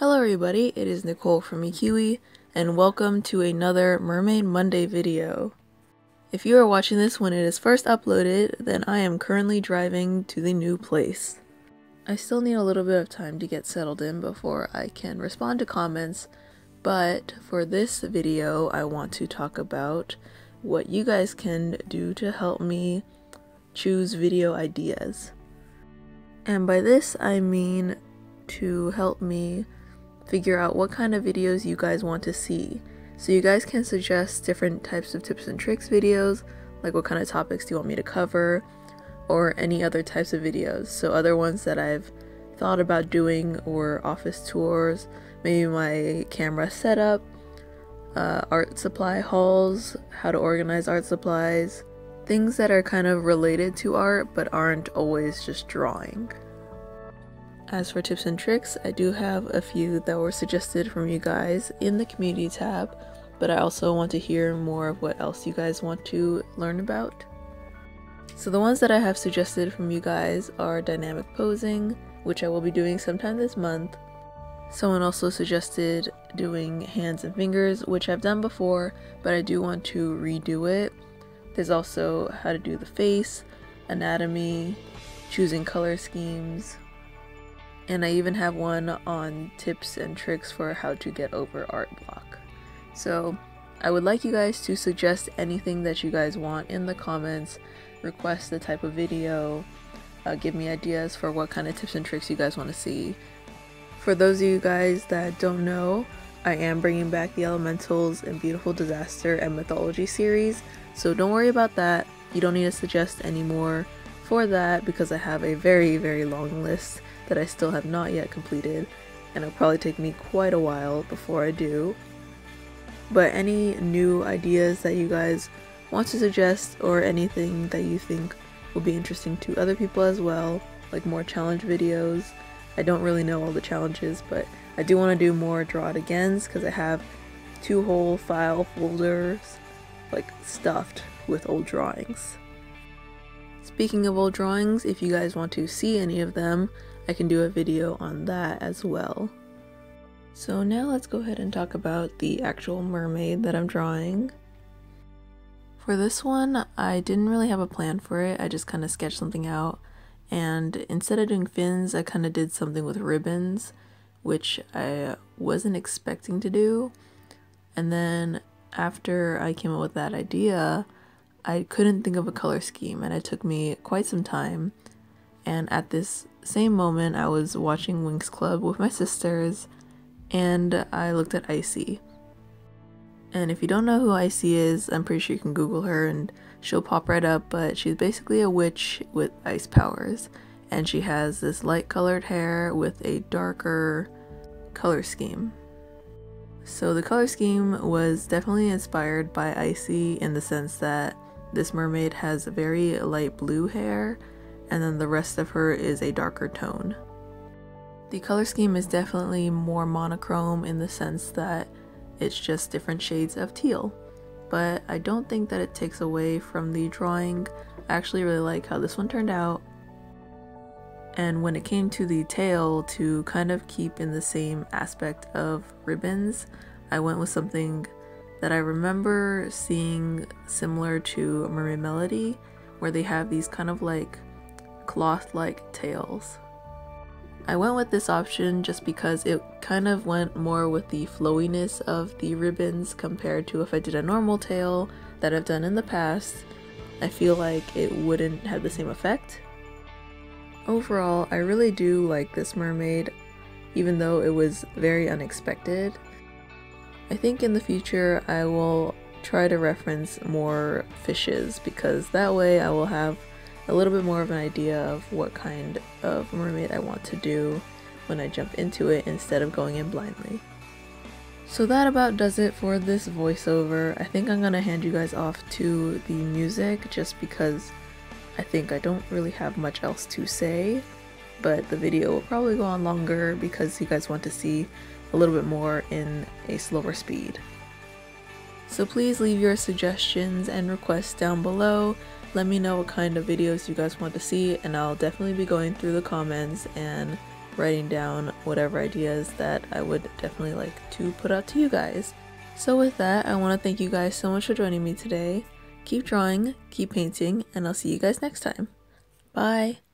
Hello everybody, it is Nicole from iiKiui, and welcome to another Mermaid Monday video. If you are watching this when it is first uploaded, then I am currently driving to the new place. I still need a little bit of time to get settled in before I can respond to comments, but for this video I want to talk about what you guys can do to help me choose video ideas. And by this I mean to help me figure out what kind of videos you guys want to see. So you guys can suggest different types of tips and tricks videos, like what kind of topics do you want me to cover, or any other types of videos. So other ones that I've thought about doing or office tours, maybe my camera setup, art supply hauls, how to organize art supplies, things that are kind of related to art but aren't always just drawing. As for tips and tricks, I do have a few that were suggested from you guys in the community tab, but I also want to hear more of what else you guys want to learn about. So the ones that I have suggested from you guys are dynamic posing, which I will be doing sometime this month. Someone also suggested doing hands and fingers, which I've done before, but I do want to redo it. There's also how to do the face, anatomy, choosing color schemes, and I even have one on tips and tricks for how to get over art block. So I would like you guys to suggest anything that you guys want in the comments, request the type of video, give me ideas for what kind of tips and tricks you guys want to see. For those of you guys that don't know, I am bringing back the Elementals and Beautiful Disaster and Mythology series, so don't worry about that. You don't need to suggest any more for that because I have a very long list that I still have not yet completed, and it'll probably take me quite a while before I do. But any new ideas that you guys want to suggest, or anything that you think will be interesting to other people as well, like more challenge videos. I don't really know all the challenges, but I do want to do more draw it agains because I have 2 whole file folders like stuffed with old drawings. Speaking of old drawings, if you guys want to see any of them, I can do a video on that as well. So now let's go ahead and talk about the actual mermaid that I'm drawing. For this one, I didn't really have a plan for it. I just kind of sketched something out, and instead of doing fins, I kind of did something with ribbons, which I wasn't expecting to do. And then after I came up with that idea, I couldn't think of a color scheme, and it took me quite some time. And at this same moment, I was watching Winx Club with my sisters, and I looked at Icy. And if you don't know who Icy is, I'm pretty sure you can Google her and she'll pop right up, but she's basically a witch with ice powers, and she has this light colored hair with a darker color scheme. So the color scheme was definitely inspired by Icy in the sense that this mermaid has very light blue hair, and then the rest of her is a darker tone. The color scheme is definitely more monochrome in the sense that it's just different shades of teal, but I don't think that it takes away from the drawing. I actually really like how this one turned out. And when it came to the tail, to kind of keep in the same aspect of ribbons, I went with something that I remember seeing similar to Mermaid Melody, where they have these kind of like cloth-like tails. I went with this option just because it kind of went more with the flowiness of the ribbons compared to if I did a normal tail that I've done in the past. I feel like it wouldn't have the same effect. Overall, I really do like this mermaid, even though it was very unexpected. I think in the future I will try to reference more fishes, because that way I will have a little bit more of an idea of what kind of mermaid I want to do when I jump into it instead of going in blindly. So that about does it for this voiceover. I think I'm gonna hand you guys off to the music just because I think I don't really have much else to say, but the video will probably go on longer because you guys want to see a little bit more in a slower speed. So please leave your suggestions and requests down below. Let me know what kind of videos you guys want to see, and I'll definitely be going through the comments and writing down whatever ideas that I would definitely like to put out to you guys. So with that, I want to thank you guys so much for joining me today. Keep drawing, keep painting, and I'll see you guys next time. Bye!